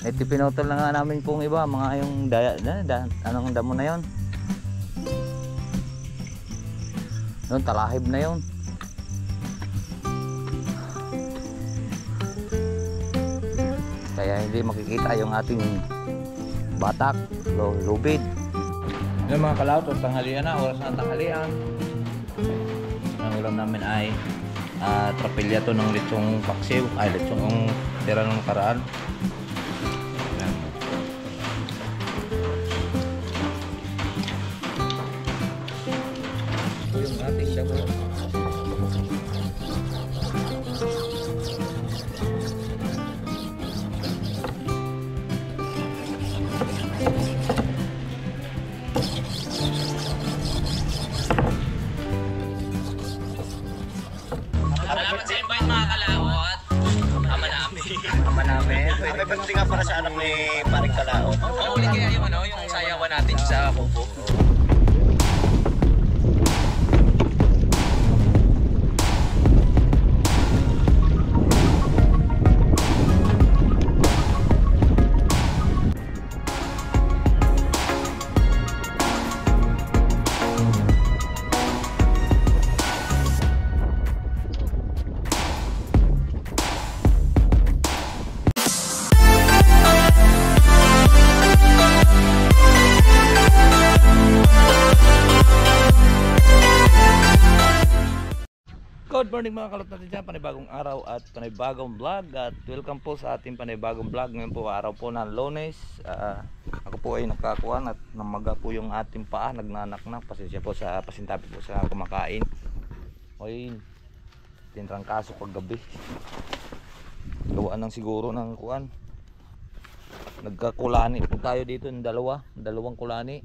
Ito pinutol na nga namin pong iba, mga yung anong damo na yon. Noon talahib na yon. Kaya hindi makikita yung ating batak, lubid. Yung mga kalauto, tanghalian na, oras na tanghalian. Ang ulam namin ay trapilya to ng lechong paksiw, ay lechong tira ng karaan. Ayan. Ito yung ating damo. Salamat sa invite mga kalawot. Ama namin. Ama namin. May birthday nga para sa anak ni Paring Kalaot. Uli kaya yung yung sayawan natin sa kubo. Good morning mga kalot natin dyan, panibagong araw at panibagong vlog. At welcome po sa ating panibagong vlog. Ngayon po araw po ng Lunes. Ako po ay nakakuhan at namaga po yung ating paa, nagnanaknak. Pasensya po sa pasintabi po sa kumakain. Oy, tinrangkaso paggabi. Gawaan ng siguro ng kuhan. Nagkakulani po tayo dito ng dalawang kulani.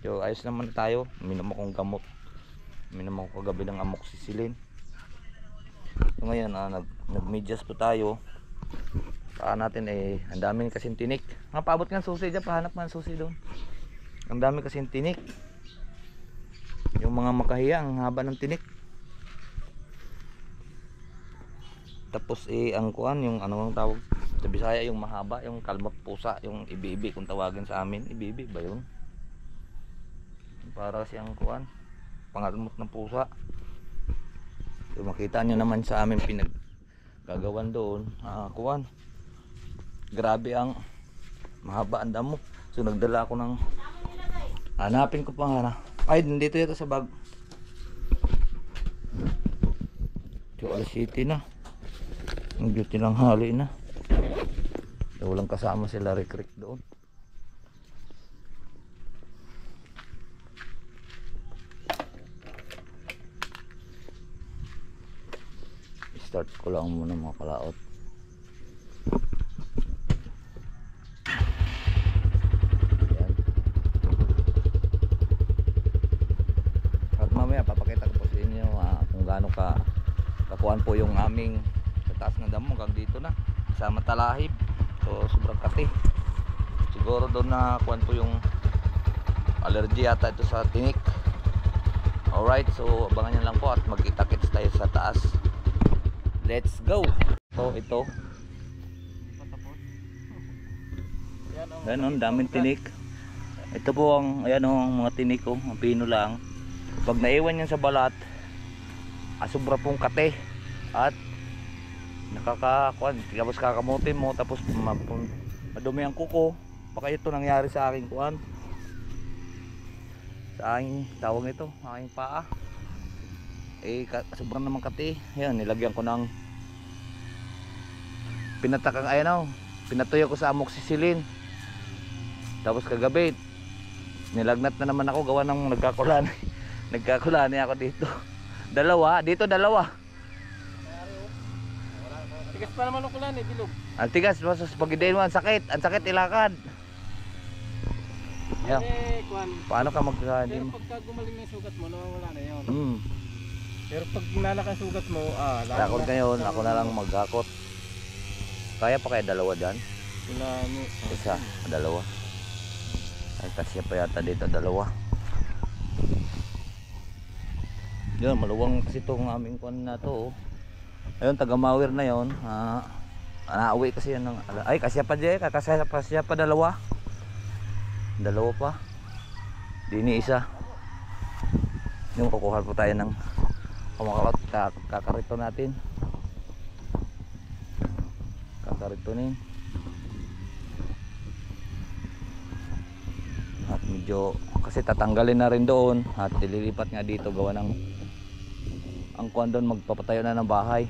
So ayos naman tayo. Minom akong gamot. Minom ako kagabi ng amoxicillin. So ngayon nagmedyas po tayo. Paa natin ang dami kasing tinik. Paabot nga susi dyan, pahanap nga susi doon. Ang dami kasing tinik. Yung mga makahiya, ang haba ng tinik. Tapos ang kuan, yung ano ang tawag sa Bisaya, yung mahaba, yung kalmot pusa, yung ibi-ibi kung tawagin sa amin. Ibi-ibi ba yun? Para siyang kuan, pangalmot ng pusa. So makita nyo naman sa amin pinaggagawan doon, kuwan, grabe ang mahaba ang damo. So nagdala ako ng hanapin ko pa ay nandito ito sa bag. So alas 7 na, ang duty lang hali na. So walang kasama sila Rick doon. Start ko lang muna mga kalaot. Ayan. At mamaya papakita ko po sa inyo kung gaano kakuan po yung aming taas ng damo hanggang dito na sa matalahib. So sobrang kati. Siguro doon na kuan po yung allergy yata ito sa tinik. Alright, so abangan nyo lang po at magkita-kits tayo sa taas. Let's go. So ito. Ayan o, daming tinik. Ito po ang ayan o, ang mga tinik ko, ang pino lang. Pag naiwan yan sa balat, sobra pong kate at nakakakuan, tapos kakamutin mo, tapos madumi ang kuko. Baka ito nangyari sa aking kuan, sa aking tawag nito, aking paa. Sobrang naman kati. Ayan, nilagyan ko ng pinatakang pinatuyo ko sa amoxicillin. Tapos kagabi nilagnat na naman ako gawa ng nagkakulani ako dito. Dalawa. Tigas pa naman ang kulani, bilog. Ang tigas, masas pagidain mo, ang sakit ilakad. Ayan. Paano ka Pero pagka gumaling na yung sugat mo, nawawala na yun. Pero pag nalak ang sugat mo, lakot ngayon, ako na lang maghakot. Kaya pa kaya dalawa dyan? Isa, dalawa. Ay kasya pa yata dito, dalawa. Yun, maluwang kasi itong aming kuwan na to. Ayun, taga Mawir na yun. Nauwi kasi yan ng ay kasya pa dyan, kasya pa dalawa pa, di ni isa. Yung kukuha po tayo ng kumakalot, kakarito natin, kakaritonin. At medyo kasi tatanggalin na rin doon at ililipat nga dito, gawa ng ang kuwan doon, magpapatayo na ng bahay.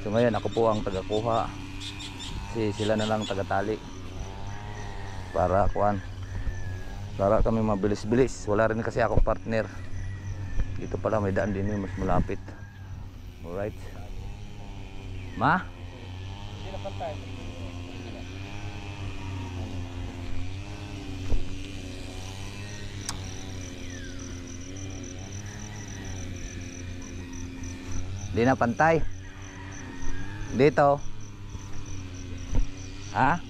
So ngayon ako po ang tagakuha, kasi sila na lang tagatali para kuan, para kami mabilis-bilis. Wala rin kasi akong partner dito, pala may daan din mas malapit. Alright ma, Hindi na pantay. di na pantay dito ha.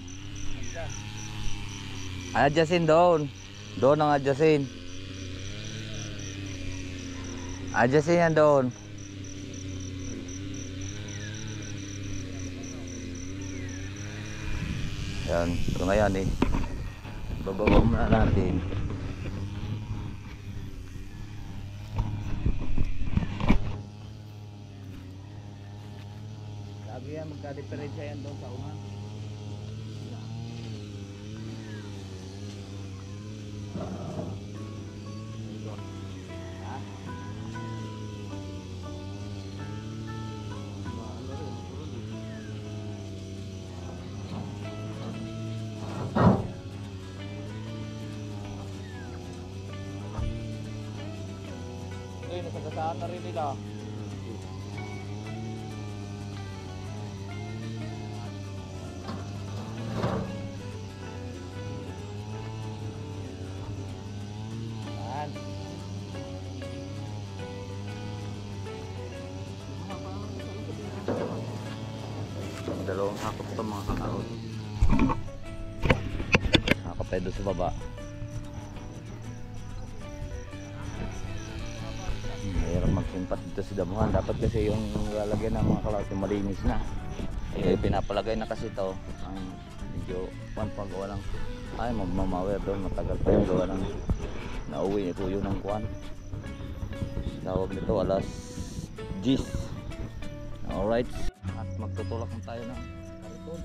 Adjustin doon ang adjustin yan doon. Yan, so ngayon bababa muna natin. Sabi yan, magka-diferensya yan doon sa una. Nasagasaan na rin nila. Yan. Dalawang hakot pa mga kakaon. Hakot tayo doon sa baba. Mayroon magsimpat dito sa damuhan. Dapat kasi yung lalagyan ng mga kalawat yung malinis na. Pinapalagay na kasi ito ang medyo pagawa lang. Ay magmamawer doon, matagal pa yung gawa ng nauwi ito yun ng kuwan. Tawag nito alas 10. Alright, at magtutulak na tayo ng kariton.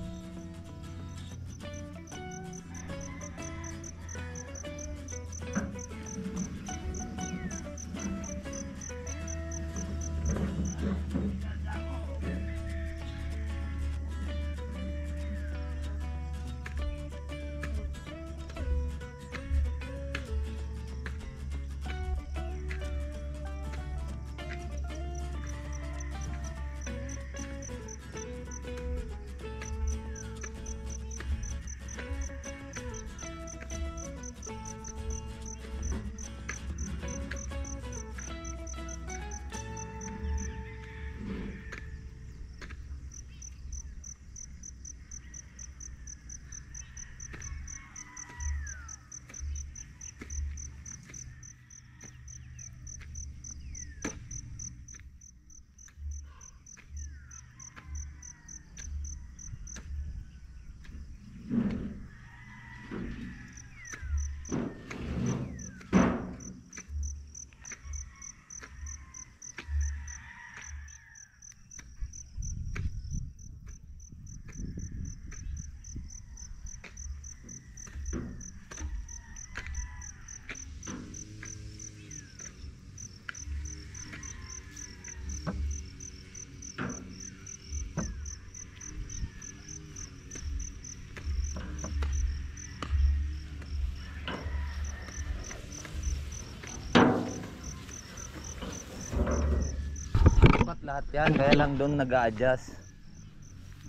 Lahat yan, kaya lang doon nag-a-adjust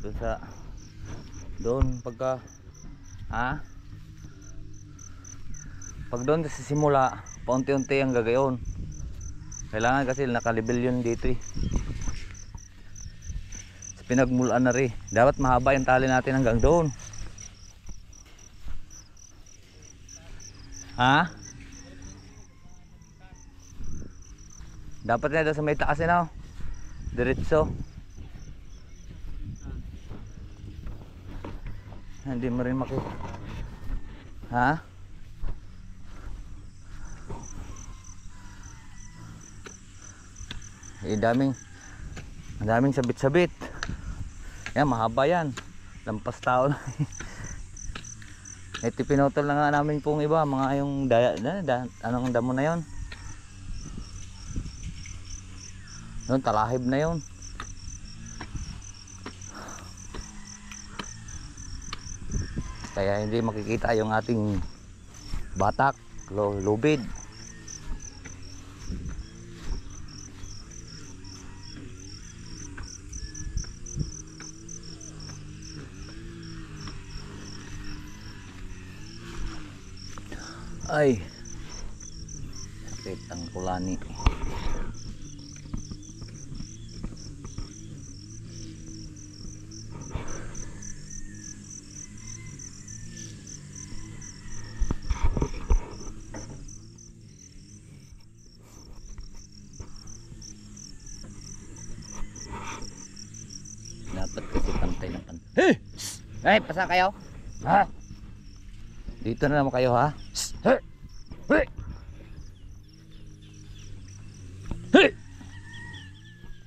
doon sa pagka pag doon sa simula paunti-unti ang gagayon. Kailangan kasi nakalibel yun dito sa pinagmulaan na rin. Dapat mahaba yung tali natin hanggang doon. Dapat na doon sa may taas diretso. Hindi mo rin makita. Ha? Ang daming sabit-sabit. Yan, mahaba yan. Lampas tao na. Ito pinutol na nga namin pong iba, mga yung anong damo na yon. Yun, talahib na yon. Kaya hindi makikita yung ating batak, lubid. Ay, sakit ang kulani. Dapat kasi pantay na pantay. Hey! Hey, pasa kayo? Ha? Dito na naman kayo, ha? Hey! Hey! Hey!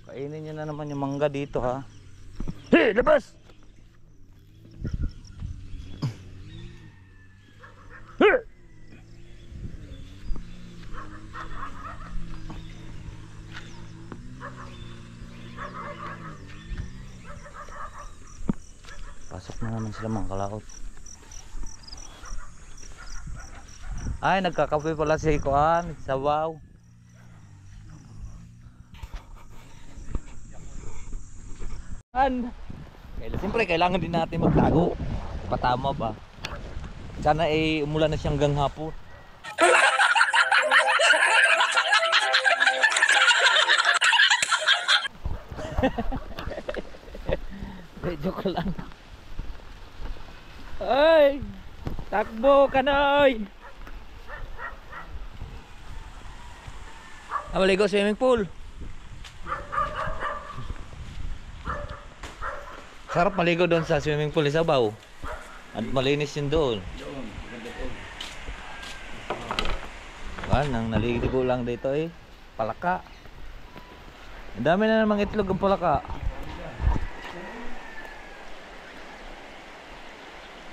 Kainin nyo na naman yung mangga dito, ha? Hey! Labas! Hey! Pasok na naman sila mga kalaot. Ay, nagkakape pala si Kuan, sabaw. Siyempre kailangan din natin magtago. Patama ba? Sana umulan na siyang hanggang hapon. Joke lang. Ay! Takbo ka na, oy! Maligo swimming pool. Sarap maligo doon sa swimming pool ni Sabaw. At malinis yun doon. Nang naligo lang dito eh. Palaka. Ang dami na namang itlog ang palaka.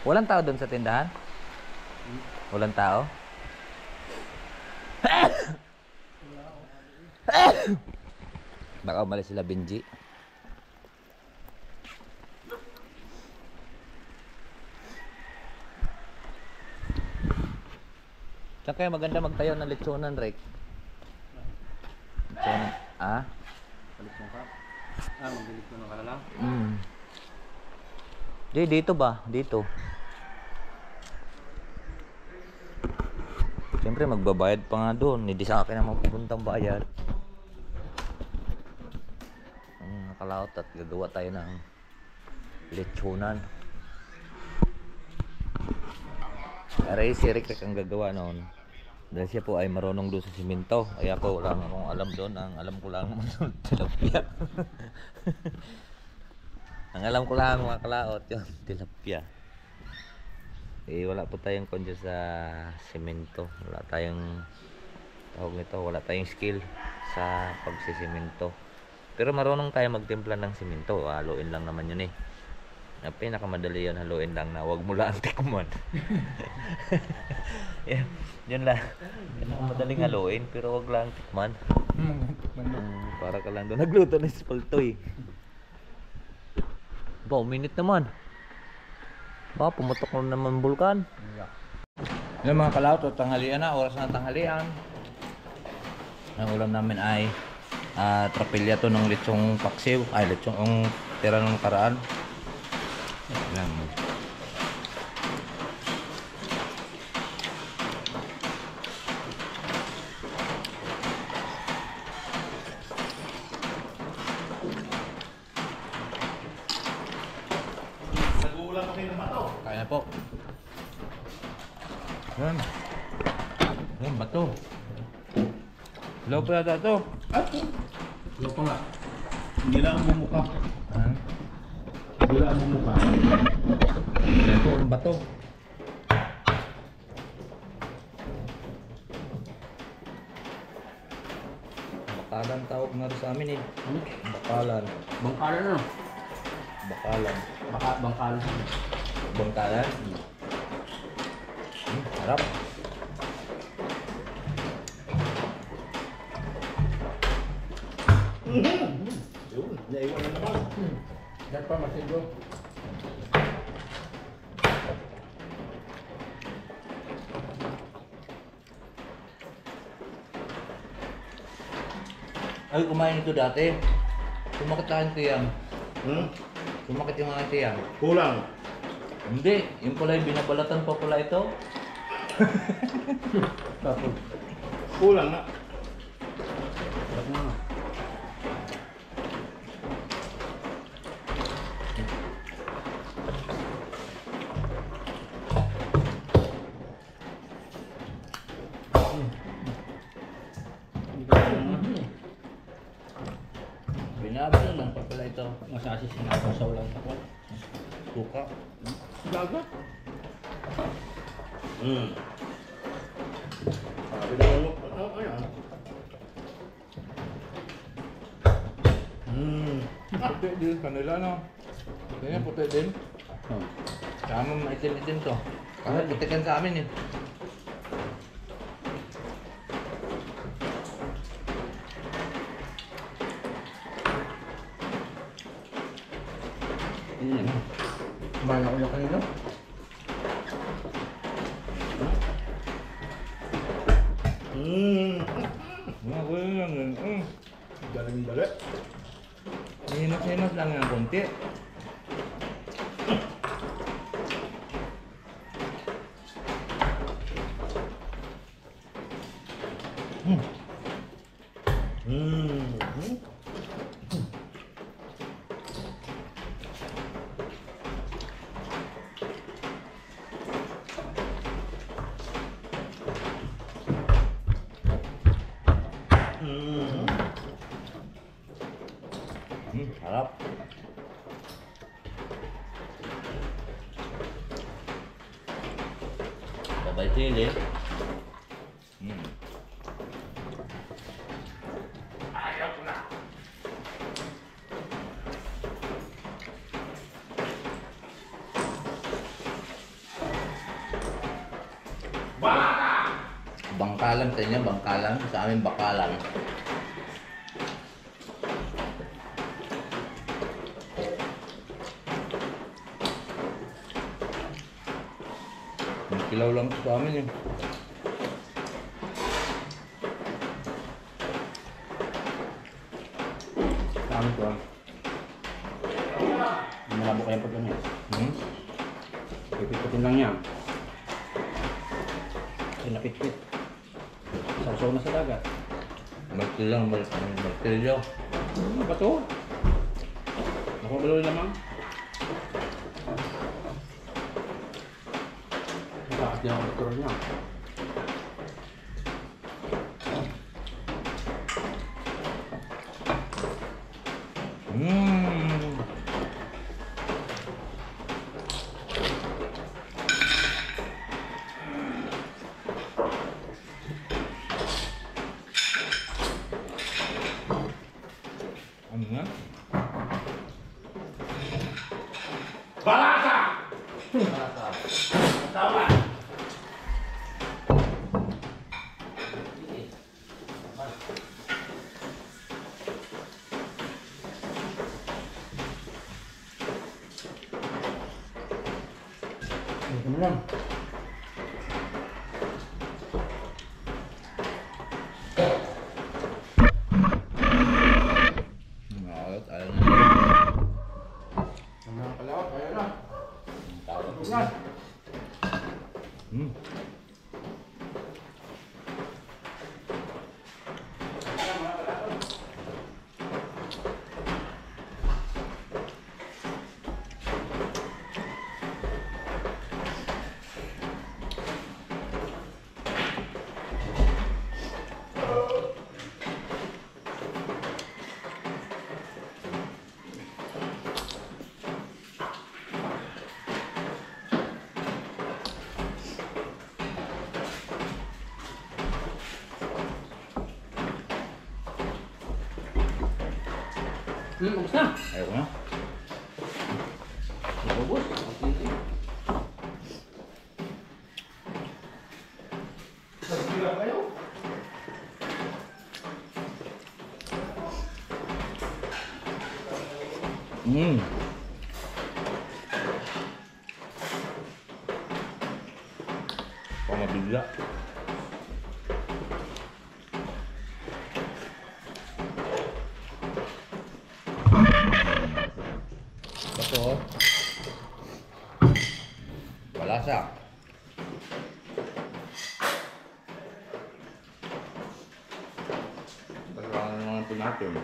Walang tao doon sa tindahan? Walang tao? Baka umalis sila Benji. Saan kaya maganda magtayo ng lechonan, Rick? Lechonan, ah? Lechon ka? Mag-lechon ka na lang? Dito ba? Dito. Siyempre magbabayad pa nga doon. Hindi sa akin na mapupuntang bayad. Ang nakalaot at gagawa tayo ng lechonan. Aray si Rick ang gagawa noon. Dahil siya po ay marunong doon sa simento. Ay ako wala akong alam doon. Ang alam ko lang naman tilapia. Ang alam ko lang mga kalaot yun, tilapia. Eh wala po tayong kondyo sa semento. Wala tayong tawag nito, wala tayong skill sa pagsisemento. Pero marunong tayo magtimpla ng semento. Haluin lang naman yun eh. Ang pinakamadali yun, haluin lang na wag mo lang tikman. Yun lang. Madaling haluin pero wag lang tikman. Para ka lang doon nagluto ng spaltoy. Ba, minute naman. Ba, pumutok na naman bulkan. Yung mga kalaot, tanghalian na, oras na tanghalian. Ang ulam namin ay trapilya to ng lechong paksiw. Ay, lechong tira ng karaan. Lang. Kaya na po. Yan. Yan, bato. Low pa yata ito. Low pa nga. Hindi lang ang bumuka. Hindi lang ang bumuka. Ito ang bato. Bakalan tawag nga rin sa amin eh. Bakalan. Bangkalan ano? Bakalan. Bangkalan. Bangkalan? Harap. Yun, naiwan na naman. Yan pa, masigo. Ay, kumain ito dati. Sumakit sa akin tiyang. Hmm? Sumakit yung aking tiyang. Kulang. Hindi, yung pala yung binabalatan pa pala ito. Tapos. Kulang na. Binabalatan pa pala ito. Masasi sinasaw lang ako. Suka. Dagat. Hmm. Sabi naman mo, ayan. Hmm. Puti din kanila no. Kaya puti din. Oh. Sama maitim-itim to. Kasi putikan sa amin eh. Kumain ako yung kanina. Hmm. Mga gulo lang yun. Galing dali. Hinos-hinos lang yung konti. Hmm. Hmm. Harap. Sabay sili. Bangkalan sa inyo, bangkalan. Sa amin, bakalan. Ang kilaw lang sa amin yun. Saan ko? Malabo kaya pag ano. Pipit-pitin lang yan. Pinapit-pit. Sausaw na sa dagat. Martil lang, martilyo. Ano ba to? Nakabalo lamang. Nakakas niya ang motor niya. Ano nga? Balasa! Tama! Ano lang? Ayos, ayaw na. Ang mga kalawat, kaya na. Tawag. Yan. Ubus na. Ayaw ko na. Ubus. Nagkira kayo? Mm. Pamabigla. Ito. Malasa. Pagkakaan naman ito natin.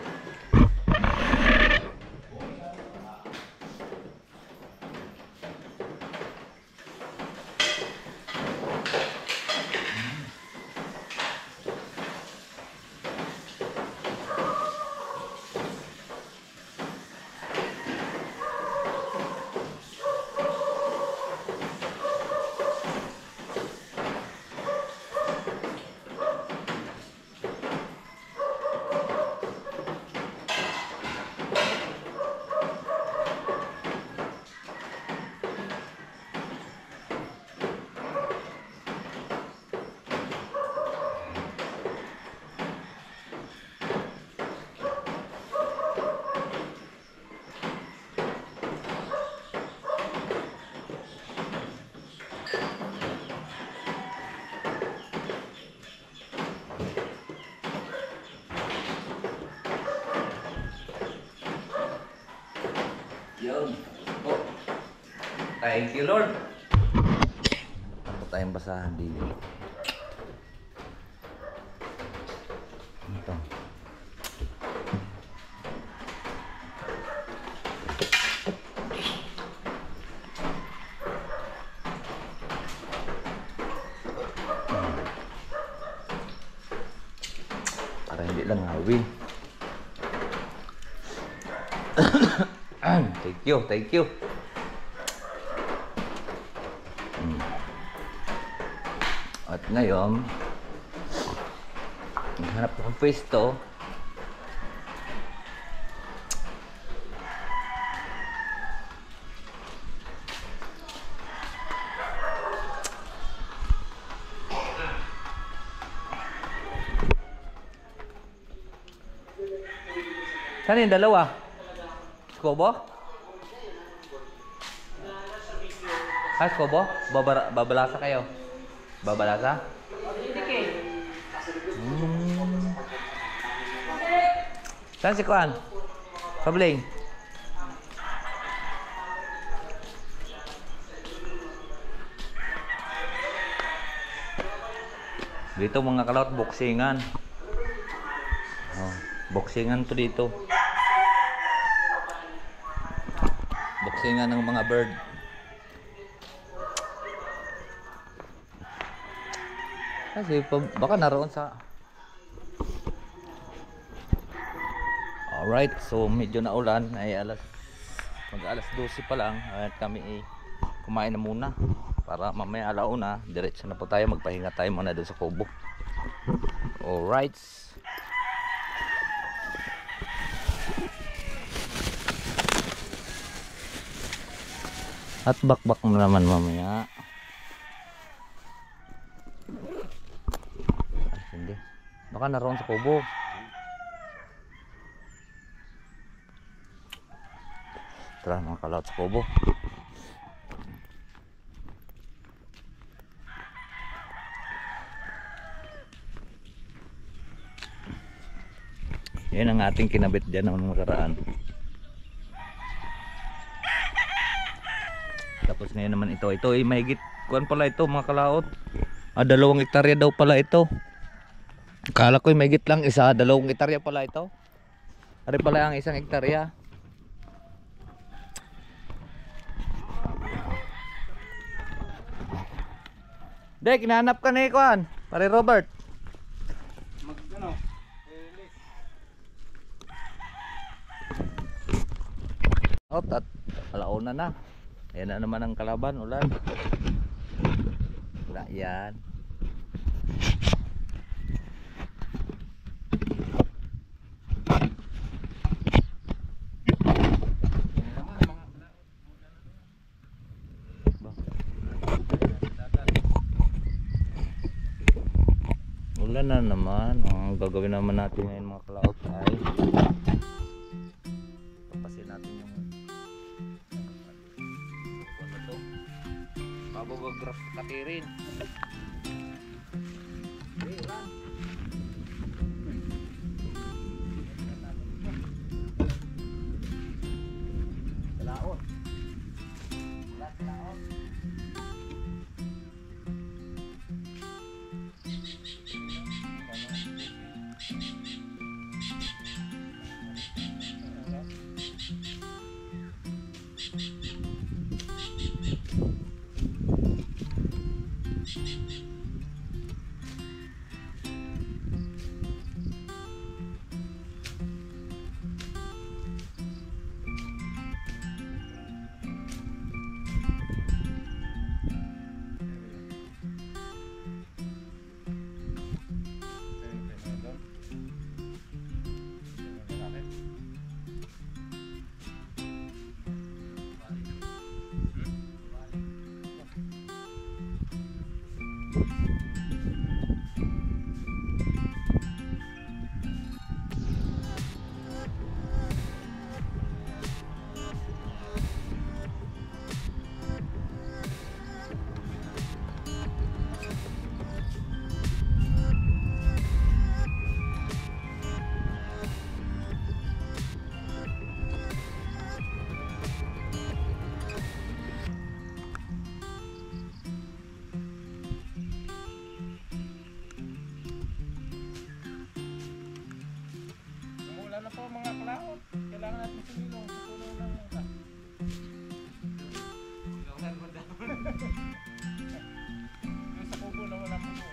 Yun. Oh. Thank you, Lord. Ano tayong basahan dito? Ito. Para hindi lang hawin. Thank you. At ngayon, hanap ko ng pwesto. Saan yung dalawa? Skobo? Skobo? Babalasa kayo? Babalasa? Saan si Kuan? Pabling? Dito mga kalawat, boksingan. Oh, boksingan to dito. Boksingan ng mga bird. Kasi baka naroon sa... Alright, so medyo na ulan ay mag-alas 12 pa lang at kami kumain na muna para mamaya alauna diretso na po tayo, magpahinga tayo muna doon sa kubo. Alright. At bakbak na naman mamaya. Ay, hindi. Baka naroon sa kubo. Tara mga kalawat sa kubo. Yan ang ating kinabit dyan ng nakaraan. Tapos ngayon naman ito ay mahigit kuan pala ito mga kalaot. 2 hektarya daw pala ito. Akala ko ay mahigit lang 2 hektarya pala ito. Ari pala ang 1 hektarya. Dek, hinahanap ka ni kuan, pare Robert. Mag-ano? Out at alauna na. Ayan na naman ang kalaban, ulan. Wala yan. Umuulan na naman. Ang gagawin naman natin ngayon mga kalaot ay tapasin natin yung ano to, mababagraf katirin. Umuulan na po mga kalaot. Kailangan natin sumilong sa puno ng ulan. Yung sa kubo na walang puno.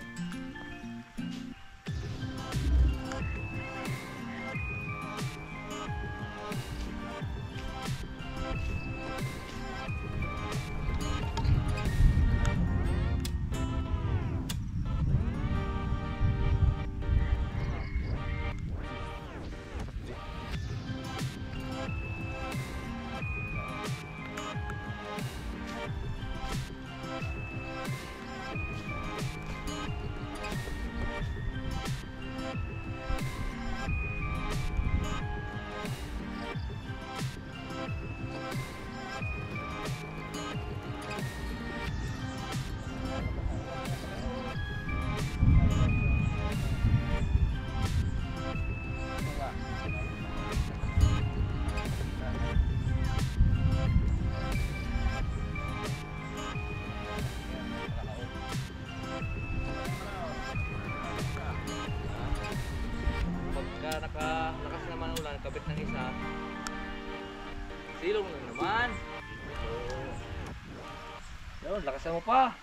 Pagka nakalakas naman ulan, kabit ng isa, silong na naman. Yun, lakasan mo pa.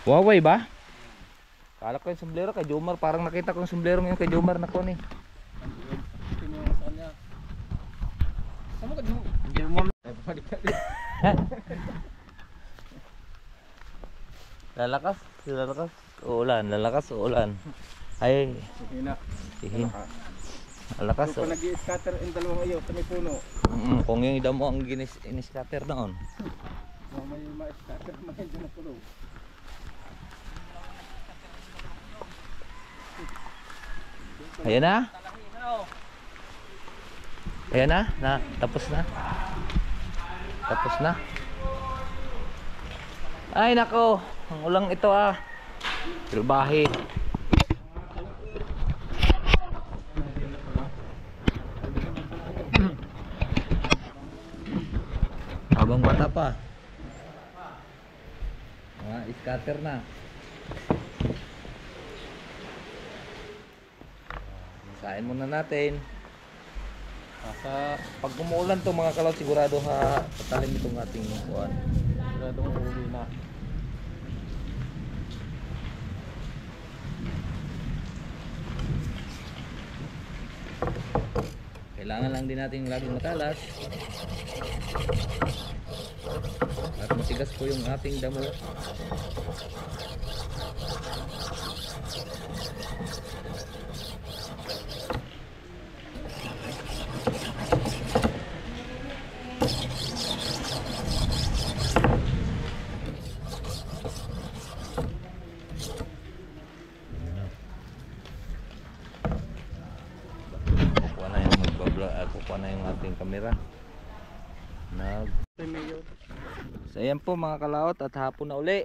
Huawei ba? Kala ko yung sombrero kay Jomar. Parang nakita ko yung sombrero ngayon kay Jomar na ko ni. Ito yung sa kanya. Sama ka dyan. Hindi mo. Lalakas, lalakas, uulan, lalakas, uulan. Ay, Sige na. sihin. Lalakas. Ito pa nag-i-scatter yung dalawang iyo sa may puno. Kung yung idamo ang in-scatter noon. May ma-scatter naman dyan na puno. Ayan na. Ayan na, tapos na. Tapos na. Ay nako, ang ulang ito Silbahe. Habang bata pa. Scatter na. Sain muna natin. Pag umuulan to mga kalaw, sigurado patalim itong ating kuwan. Siguradong uuwi na. Kailangan lang din natin laging matalas. At matigas po yung ating damo. camera. Mayor. So ayan po mga kalaot, at hapon na uli.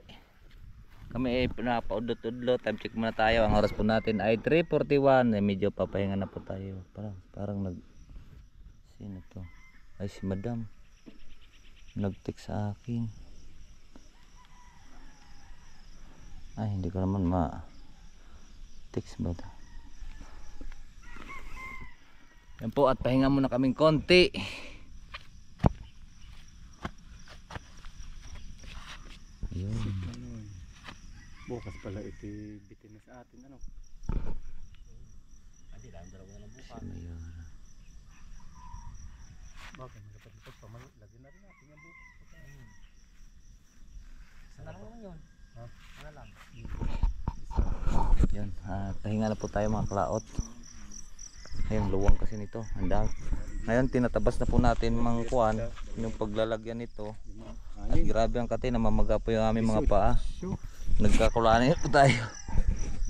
Kami ay pinapaudlot-udlot. Time check muna tayo. Ang oras po natin ay 3:41. Medyo papahinga na po tayo. Parang sino to? Ay si Madam. Nag-text sa akin. Ay hindi ko naman text ba ito? Yan po, at pahinga muna kaming konti. Ayun. Bukas pala ito bitin na sa atin, ano? Hindi lang, dalawa na lang bukas. Mayor. Bakit? Magkapag-lipad pa, lagyan na rin natin yung bukas. Sana lang yun. Ha? Sana lang. Yan, pahinga na po tayo mga kalaot. Ayun, luwang kasi nito. Handa. Ngayon, tinatabas na po natin mga kuwan, yung paglalagyan nito. At grabe ang kati, namamaga po yung aming mga paa. Nagkakulaan po tayo.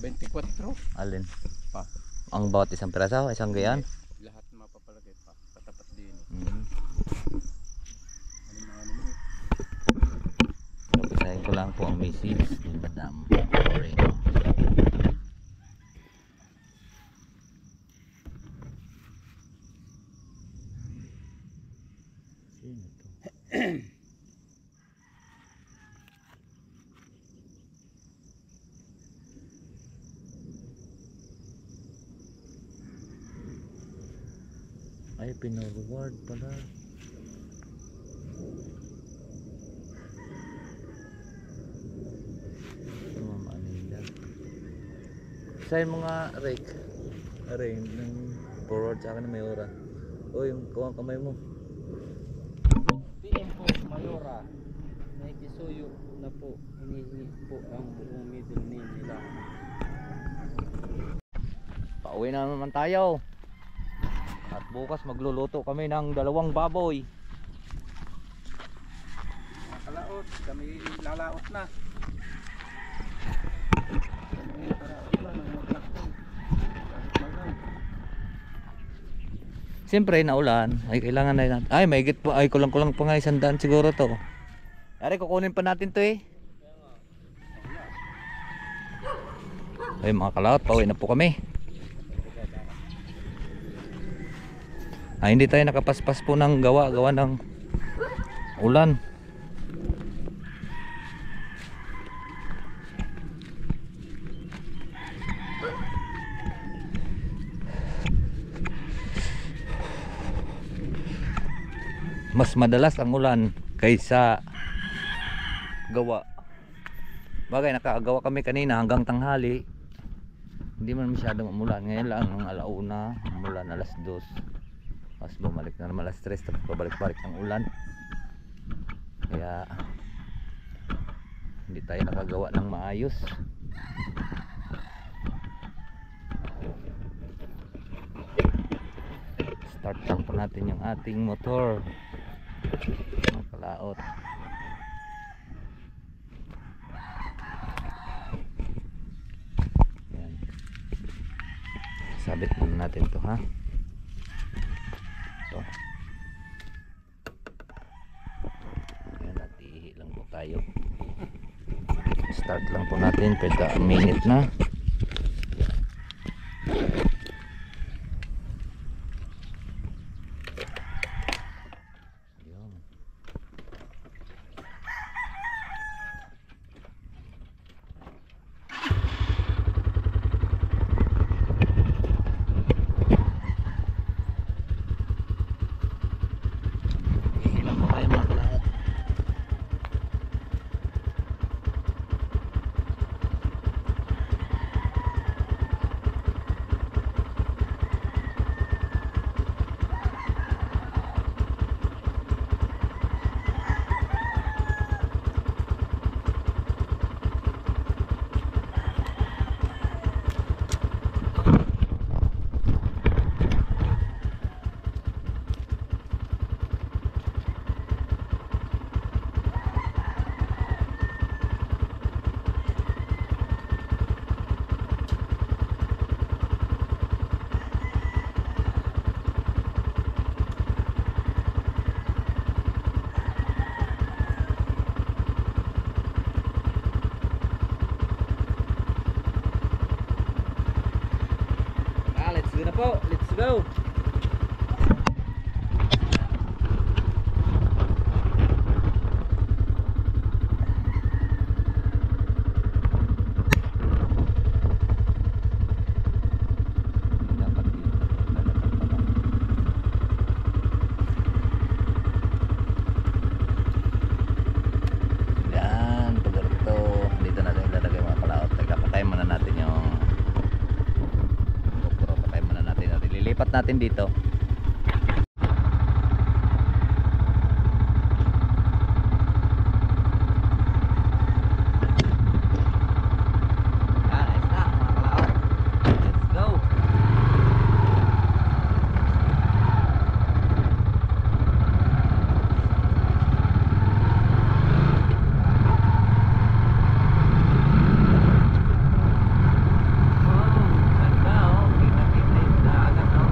24. Alin? Pa. Ang bawat isang piraso, isang gayan. Lahat mapapalagay pa. Patapat din. Basahin ko lang po ang message ni Madam Moreno. Sino to? Ay, pino-reward pala. Mama Anila. Sa'yo mga rake. Aray, ng forward sa akin na Mayora. O, yung kuwang kamay mo. PM po, Mayora. Nakikisuyo na po. Hinihingi po ang buong middle name nila. Pauwi na naman tayo. At bukas magluluto kami ng 2 baboy. Mga kalaot, kami lalaot na. Siyempre naulan, ay kailangan na natin. Ay mahigit po, ay kulang-kulang pa nga 100 siguro to. Ari kukunin pa natin to eh. Ay mga kalaot, pauwi na po kami. Hindi tayo nakapaspas po ng gawa ng ulan. Mas madalas ang ulan kaysa gawa. Bagay nakagawa kami kanina hanggang tanghali. Hindi man masyadong umulan. Ngayon lang ng alauna, umulan 2:00. Tapos bumalik na naman 3:00, tapos pabalik-balik ng ulan. Kaya hindi tayo nakagawa ng maayos. Start lang po natin yung ating motor. Makalaot. Yan. Sabit muna natin to ha. Ito. Yan, at ihi lang po tayo. Start lang po natin. Pwede a minute na. po, let's go. Dapat dito. Yan, pag ito, dito natin ilalagay mga kalaot. Teka, patayin muna natin yung GoPro. Patayin muna natin. Lilipat natin dito. Yan, ayos na mga kalaot. Let's go. Ganda oh, kita-kita yung dagat oh.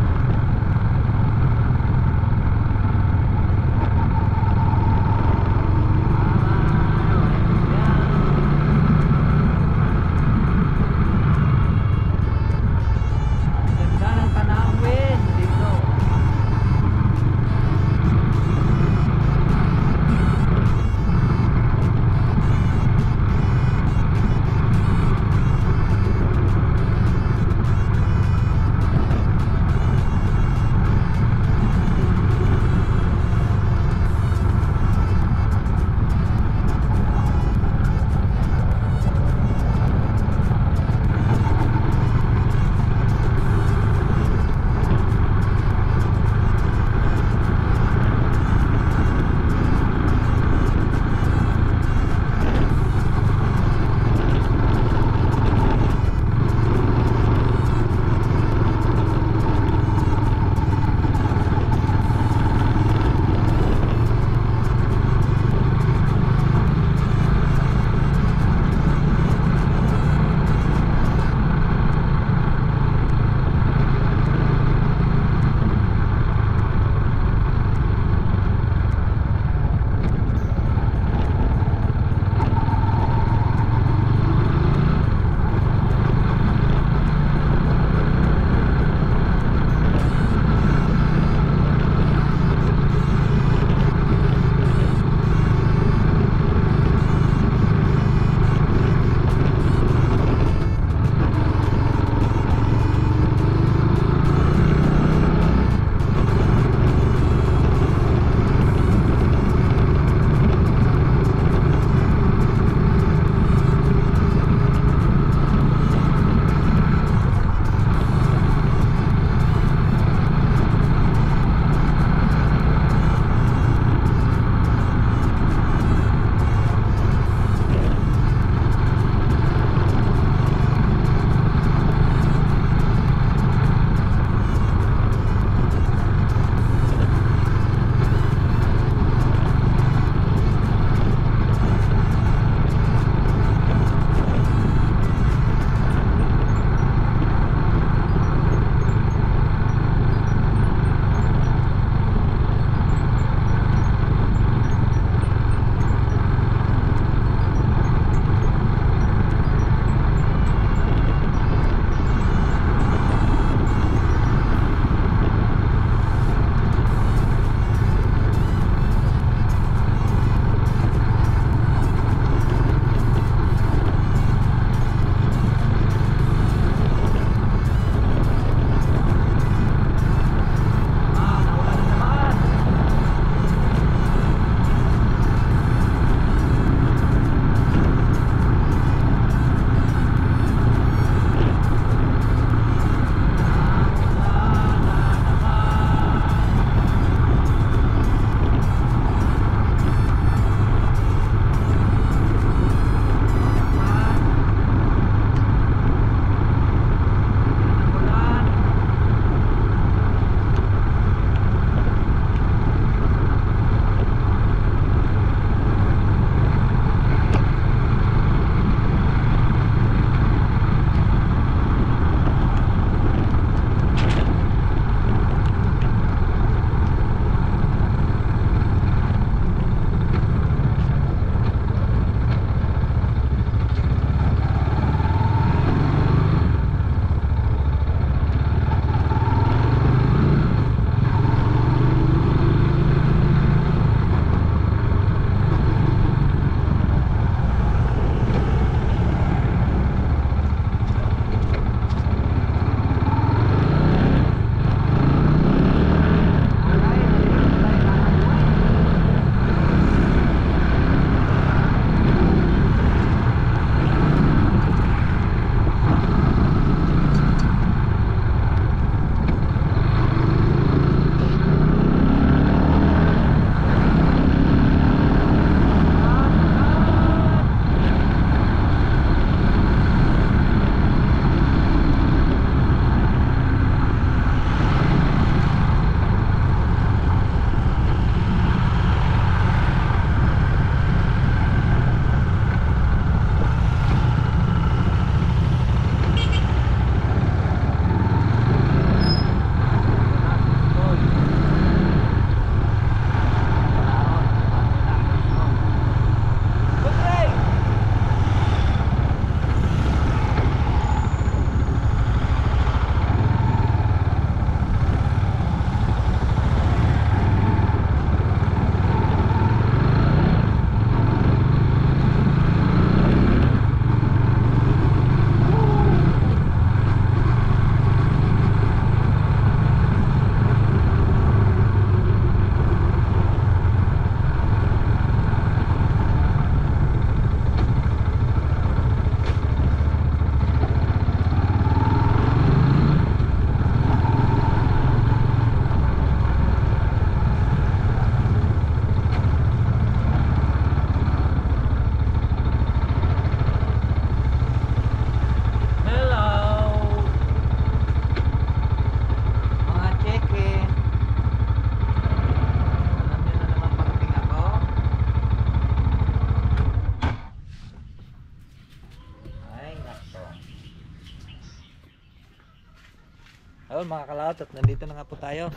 Ayun mga kalawat, at nandito na nga po tayo.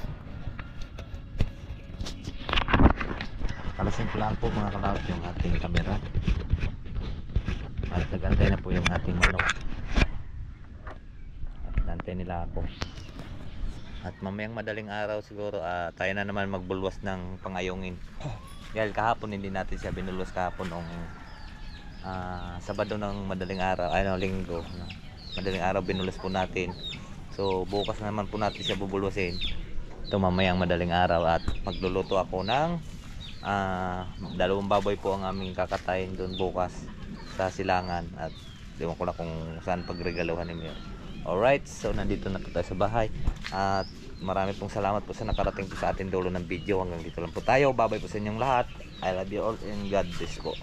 Kalasin ko lang po mga kalawat yung ating camera. At nag-antay na po yung ating manok. At nantay nila ako. At mamayang madaling araw siguro tayo na naman magbulwas ng pangayungin. Dahil kahapon hindi natin siya binulwas kahapon nung Sabado ng madaling araw, linggo. Madaling araw binulwas po natin. So bukas naman po natin siya bubulwasin. Ito mamayang madaling araw at magluluto ako ng dalawang baboy po ang aming kakatayin doon bukas sa silangan. At diwan ko na kung saan pagregaluhan ni Mayor. Alright, so nandito na po tayo sa bahay. At marami pong salamat po sa nakarating po sa ating dulo ng video. Hanggang dito lang po tayo. Bye bye po sa inyong lahat. I love you all and God bless po.